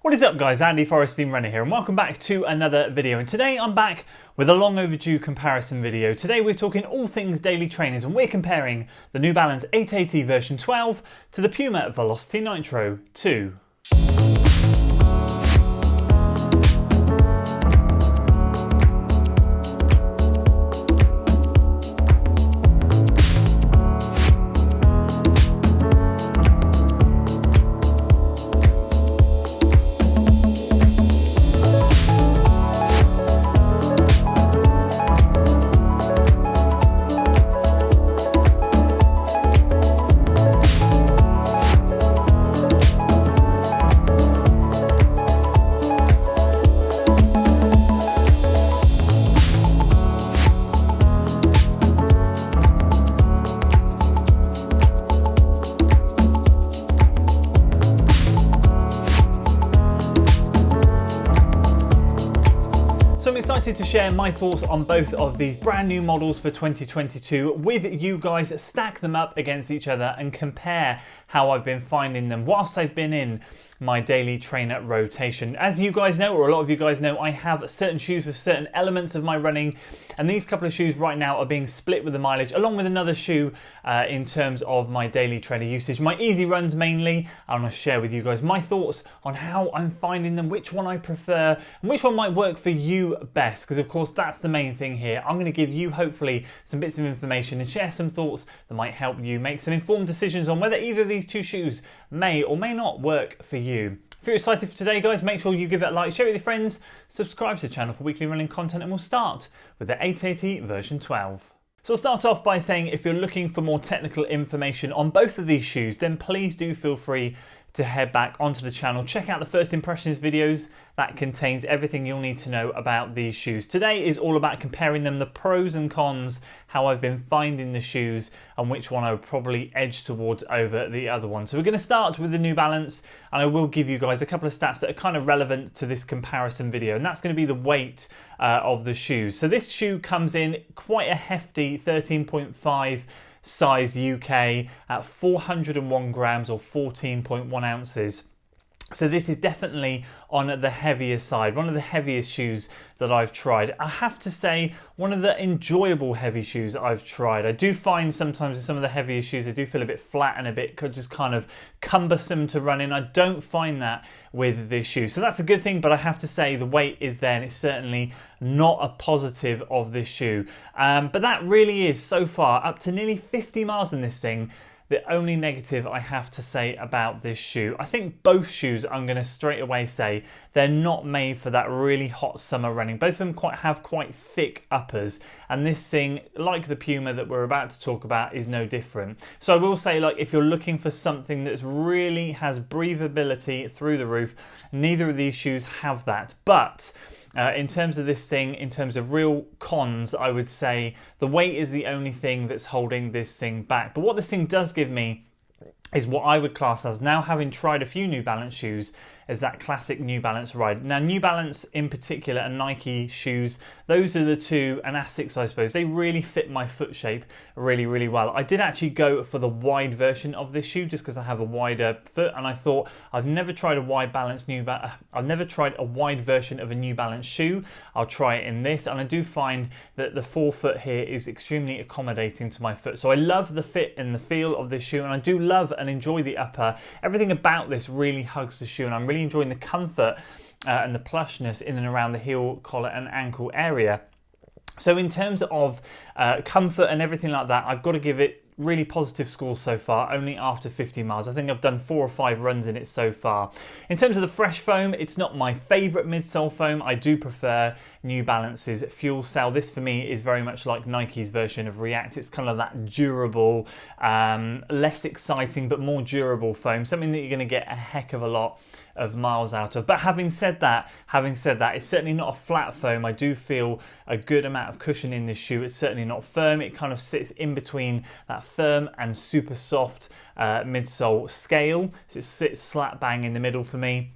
What is up guys, Andy Forest Team Runner here and welcome back to another video, and today I'm back with a long overdue comparison video. Today we're talking all things daily trainers and we're comparing the New Balance 880 version 12 to the Puma VELOCITY NITRO 2. So I'm excited to share my thoughts on both of these brand new models for 2022 with you guys, stack them up against each other and compare how I've been finding them whilst I've been in my daily trainer rotation. As you guys know, or a lot of you guys know, I have certain shoes with certain elements of my running, and these couple of shoes right now are being split with the mileage along with another shoe in terms of my daily trainer usage. My easy runs mainly. I'm going to share with you guys my thoughts on how I'm finding them, which one I prefer and which one might work for you best, because of course that's the main thing here. I'm going to give you hopefully some bits of information and share some thoughts that might help you make some informed decisions on whether either of these two shoes may or may not work for you. If you're excited for today guys, make sure you give it a like, share it with your friends, subscribe to the channel for weekly running content, and we'll start with the 880 version 12. So I'll start off by saying if you're looking for more technical information on both of these shoes, then please do feel free to head back onto the channel. Check out the first impressions videos. That contains everything you'll need to know about these shoes. Today is all about comparing them, the pros and cons, how I've been finding the shoes and which one I would probably edge towards over the other one. So we're going to start with the New Balance, and I will give you guys a couple of stats that are kind of relevant to this comparison video, and that's going to be the weight of the shoes. So this shoe comes in quite a hefty 13.5 size UK at 401 grams or 14.1 ounces. So this is definitely on the heavier side, one of the heaviest shoes that I've tried. I have to say, one of the enjoyable heavy shoes I've tried. I do find sometimes in some of the heavier shoes, they do feel a bit flat and a bit just kind of cumbersome to run in. I don't find that with this shoe. So that's a good thing, but I have to say the weight is there and it's certainly not a positive of this shoe. But that really is so far up to nearly 50 miles in this thing. The only negative I have to say about this shoe. I think both shoes, I'm going to straight away say, they're not made for that really hot summer running. Both of them have quite thick uppers, and this thing, like the Puma that we're about to talk about, is no different. So I will say, like, if you're looking for something that really has breathability through the roof, neither of these shoes have that. But in terms of this thing, in terms of real cons, I would say the weight is the only thing that's holding this thing back. But what this thing does give me is what I would class as, now having tried a few New Balance shoes, is that classic New Balance ride. Now New Balance in particular and Nike shoes, those are the two, and Asics I suppose, they really fit my foot shape really well. I did actually go for the wide version of this shoe just because I have a wider foot, and I thought I've never tried a wide version of a New Balance shoe. I'll try it in this, and I do find that the forefoot here is extremely accommodating to my foot. So I love the fit and the feel of this shoe, and I do love and enjoy the upper. Everything about this really hugs the shoe, and I'm really enjoying the comfort and the plushness in and around the heel, collar and ankle area. So in terms of comfort and everything like that, I've got to give it really positive scores so far, only after 50 miles. I think I've done 4 or 5 runs in it so far. In terms of the fresh foam, it's not my favorite midsole foam. I do prefer New Balance's Fuel Cell. This for me is very much like Nike's version of React. It's kind of that durable, less exciting but more durable foam, something that you're going to get a heck of a lot of miles out of. But having said that, it's certainly not a flat foam. I do feel a good amount of cushion in this shoe. It's certainly not firm. It kind of sits in between that firm and super soft midsole scale. So it sits slap bang in the middle for me.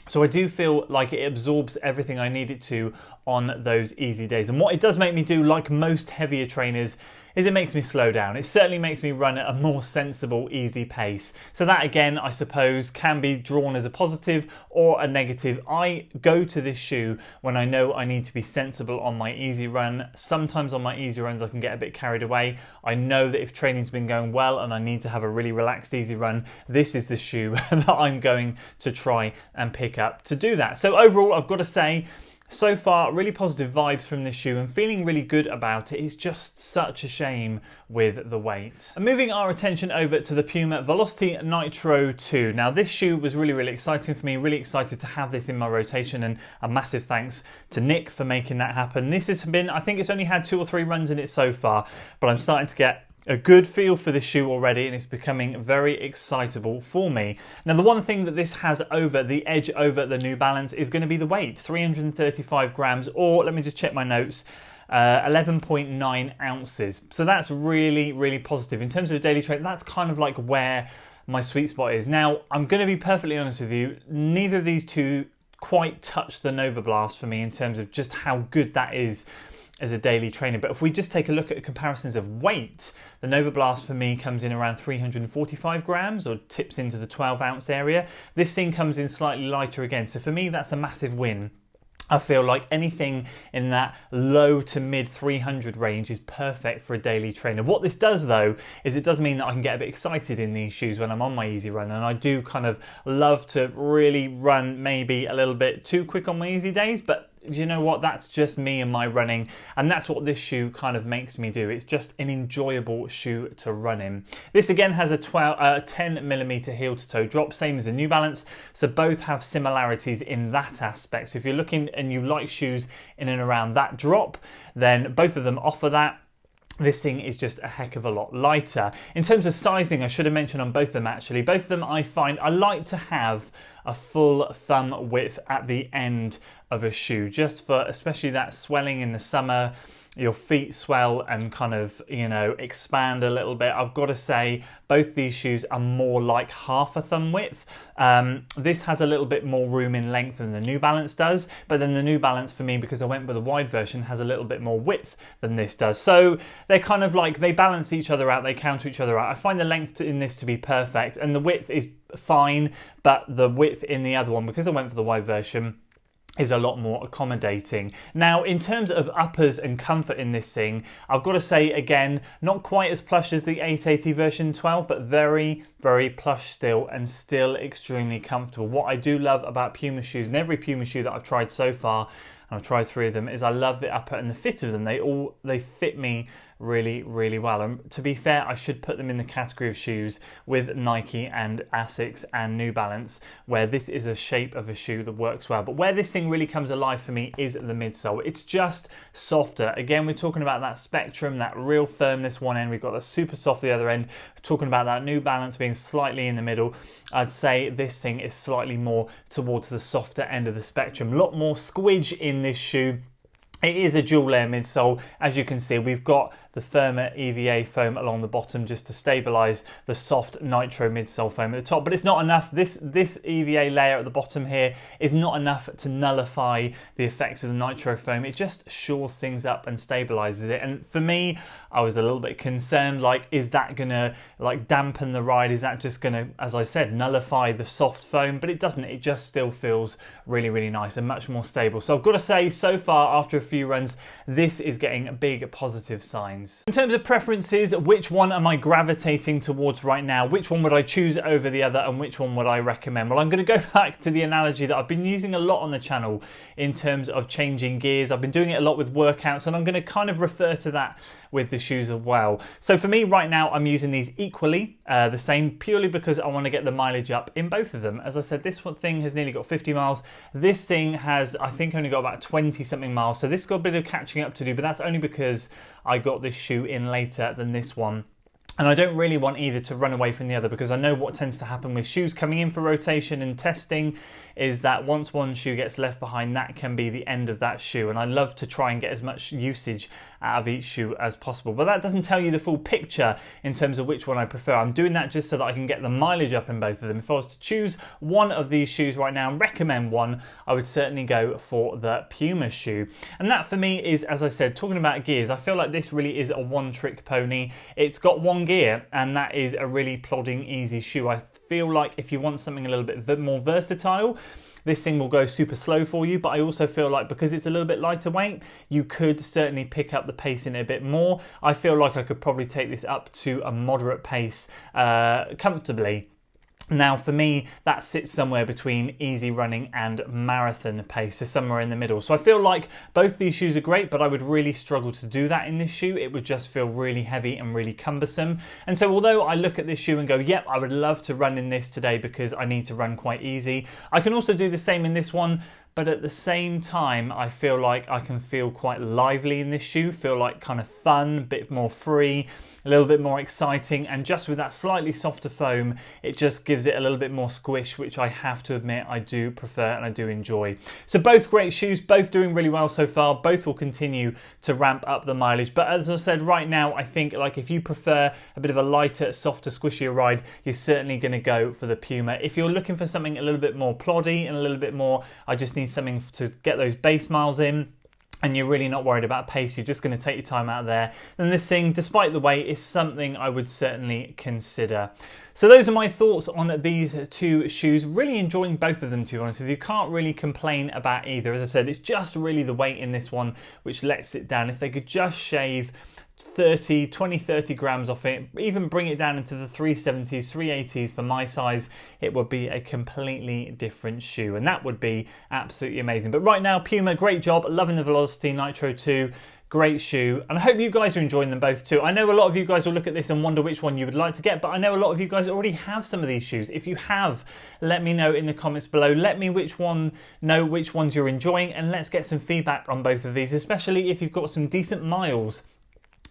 So I do feel like it absorbs everything I need it to on those easy days. And what it does make me do, like most heavier trainers, is it makes me slow down. It certainly makes me run at a more sensible, easy pace. So that again, I suppose, can be drawn as a positive or a negative. I go to this shoe when I know I need to be sensible on my easy run. Sometimes on my easy runs I can get a bit carried away. I know that if training's been going well and I need to have a really relaxed easy run, this is the shoe that I'm going to try and pick up to do that. So overall, I've got to say, so far, really positive vibes from this shoe and feeling really good about it. It's just such a shame with the weight. And moving our attention over to the Puma Velocity Nitro 2. Now this shoe was really exciting for me, really excited to have this in my rotation, and a massive thanks to Nick for making that happen. This has been, I think it's only had 2 or 3 runs in it so far, but I'm starting to get a good feel for this shoe already, and it's becoming very excitable for me. Now the one thing that this has over the edge over the New Balance is going to be the weight, 335 grams, or let me just check my notes, 11.9 ounces. So that's really positive. In terms of a daily trade, that's kind of like where my sweet spot is. Now I'm going to be perfectly honest with you, neither of these two quite touch the Nova Blast for me in terms of just how good that is as a daily trainer. But if we just take a look at comparisons of weight, the Nova Blast for me comes in around 345 grams or tips into the 12 ounce area. This thing comes in slightly lighter again. So for me, that's a massive win. I feel like anything in that low to mid 300 range is perfect for a daily trainer. What this does though, is it does mean that I can get a bit excited in these shoes when I'm on my easy run, and I do kind of love to really run maybe a little bit too quick on my easy days, but you know what, that's just me and my running, and that's what this shoe kind of makes me do. It's just an enjoyable shoe to run in. This again has a 10mm heel to toe drop, same as the New Balance, so both have similarities in that aspect. So if you're looking and you like shoes in and around that drop, then both of them offer that. This thing is just a heck of a lot lighter. In terms of sizing, I should have mentioned on both of them actually. Both of them I find I like to have a full thumb width at the end of a shoe, just for especially that swelling in the summer. Your feet swell and kind of, you know, expand a little bit. I've got to say, both these shoes are more like half a thumb width. This has a little bit more room in length than the New Balance does, but then the New Balance for me, because I went with a wide version, has a little bit more width than this does. So they're kind of like, they balance each other out, they counter each other out. I find the length in this to be perfect, and the width is fine, but the width in the other one, because I went for the wide version, is a lot more accommodating. Now, in terms of uppers and comfort in this thing, I've got to say again, not quite as plush as the 880 version 12, but very plush still, and still extremely comfortable. What I do love about Puma shoes, and every Puma shoe that I've tried so far, and I've tried 3 of them, is I love the upper and the fit of them. They fit me really well. And to be fair, I should put them in the category of shoes with Nike and Asics and New Balance, where this is a shape of a shoe that works well. But where this thing really comes alive for me is the midsole. It's just softer. Again, we're talking about that spectrum, that real firmness one end. We've got the super soft the other end. We're talking about that New Balance being slightly in the middle. I'd say this thing is slightly more towards the softer end of the spectrum. A lot more squidge in this shoe. It is a dual layer midsole. As you can see, we've got the firmer EVA foam along the bottom just to stabilize the soft Nitro midsole foam at the top, but it's not enough. This EVA layer at the bottom here is not enough to nullify the effects of the Nitro foam. It just shores things up and stabilizes it. And for me, I was a little bit concerned, like, is that gonna like dampen the ride? Is that just gonna, as I said, nullify the soft foam? But it doesn't. It just still feels really nice and much more stable. So I've got to say, so far after a few runs, this is getting big positive signs. In terms of preferences, which one am I gravitating towards right now? Which one would I choose over the other, and which one would I recommend? Well, I'm going to go back to the analogy that I've been using a lot on the channel in terms of changing gears. I've been doing it a lot with workouts, and I'm going to kind of refer to that with the shoes as well. So for me right now, I'm using these equally, the same, purely because I want to get the mileage up in both of them. As I said, this one thing has nearly got 50 miles. This thing has, I think, only got about 20 something miles. So this has got a bit of catching up to do, but that's only because I got this shoe in later than this one. And I don't really want either to run away from the other, because I know what tends to happen with shoes coming in for rotation and testing is that once one shoe gets left behind, that can be the end of that shoe. And I love to try and get as much usage out of each shoe as possible. But that doesn't tell you the full picture in terms of which one I prefer. I'm doing that just so that I can get the mileage up in both of them. If I was to choose one of these shoes right now and recommend one, I would certainly go for the Puma shoe. And that for me is, as I said, talking about gears, I feel like this really is a one-trick pony. It's got one gear, and that is a really plodding, easy shoe. I feel like if you want something a little bit more versatile, this thing will go super slow for you, but I also feel like because it's a little bit lighter weight, you could certainly pick up the pace in it a bit more. I feel like I could probably take this up to a moderate pace comfortably. Now for me, that sits somewhere between easy running and marathon pace, so somewhere in the middle. So I feel like both these shoes are great, but I would really struggle to do that in this shoe. It would just feel really heavy and really cumbersome. And so although I look at this shoe and go, yep, I would love to run in this today because I need to run quite easy, I can also do the same in this one. But at the same time, I feel like I can feel quite lively in this shoe, feel like kind of fun, a bit more free, a little bit more exciting, and just with that slightly softer foam, it just gives it a little bit more squish, which I have to admit I do prefer and I do enjoy. So both great shoes, both doing really well so far, both will continue to ramp up the mileage. But as I said, right now, I think like if you prefer a bit of a lighter, softer, squishier ride, you're certainly going to go for the Puma. If you're looking for something a little bit more ploddy and a little bit more, I just need something to get those base miles in, and you're really not worried about pace, you're just going to take your time out there, then this thing, despite the weight, is something I would certainly consider. So those are my thoughts on these two shoes. Really enjoying both of them, to be honest with you. Can't really complain about either. As I said, it's just really the weight in this one which lets it down. If they could just shave 30 grams off it, even bring it down into the 370s, 380s for my size, it would be a completely different shoe, and that would be absolutely amazing. But right now, Puma, great job, loving the Velocity Nitro 2, great shoe, and I hope you guys are enjoying them both too. I know a lot of you guys will look at this and wonder which one you would like to get, but I know a lot of you guys already have some of these shoes. If you have, let me know in the comments below. Let me know which ones you're enjoying, and let's get some feedback on both of these, especially if you've got some decent miles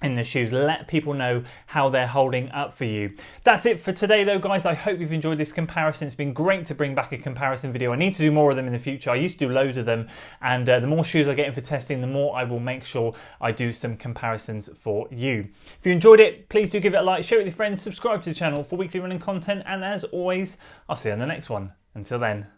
in the shoes. Let people know how they're holding up for you. That's it for today though, guys. I hope you've enjoyed this comparison. It's been great to bring back a comparison video. I need to do more of them in the future. I used to do loads of them, and the more shoes I get in for testing, the more I will make sure I do some comparisons for you. If you enjoyed it, please do give it a like, share it with your friends, subscribe to the channel for weekly running content, and as always, I'll see you on the next one. Until then.